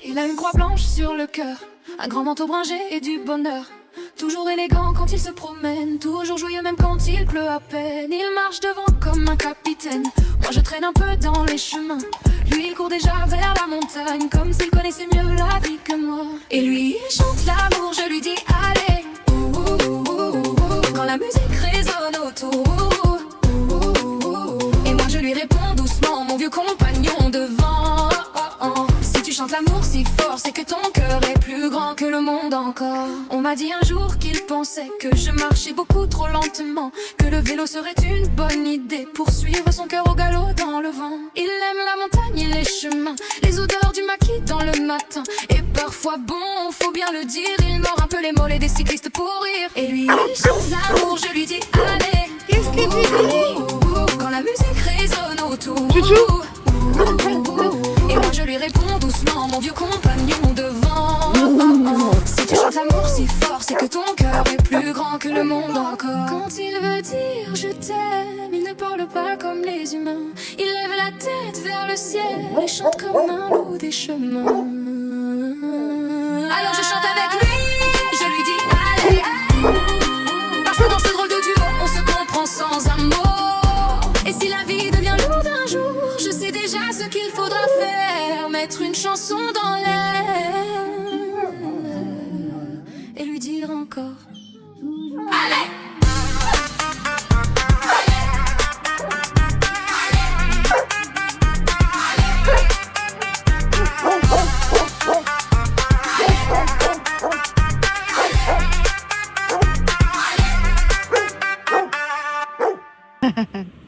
Il a une croix blanche sur le cœur, un grand manteau bringé et du bonheur. Toujours élégant quand il se promène, toujours joyeux même quand il pleut à peine. Il marche devant comme un capitaine, moi je traîne un peu dans les chemins. Lui il court déjà vers la montagne, comme s'il connaissait mieux la vie que moi. Et lui il chante l'amour, je lui dis allez, quand la musique résonne autour. Et moi je lui réponds doucement, mon vieux compagnon de vent. Si tu chantes l'amour si fort, c'est que ton cœur est plus grand que le monde encore. On m'a dit un jour qu'il pensait que je marchais beaucoup trop lentement, que le vélo serait une bonne idée pour suivre son cœur au galop dans le vent. Il aime la montagne et les chemins, les odeurs du maquis dans le matin. Et parfois bon, faut bien le dire, il mord un peu les mollets des cyclistes pour rire. Et lui il chante l'amour, je lui dis allez, Qu'est-ce que tu dis? quand la musique résonne autour. Chouchou. Et moi je lui réponds doucement, mon vieux compagnon de vent. Si tu chantes l'amour si fort, c'est que ton cœur est plus grand que le monde encore. Quand il veut dire je t'aime, il ne parle pas comme les humains. Il lève la tête vers le ciel et chante comme un loup des chemins. Alors je chante avec lui, je lui dis allez, parce que dans ce drôle de duo, on se comprend sans un mot. Et si la vie devient lourde un jour, je sais déjà ce qu'il faudra faire, mettre une chanson dans l'air et lui dire encore allez. Ha ha ha.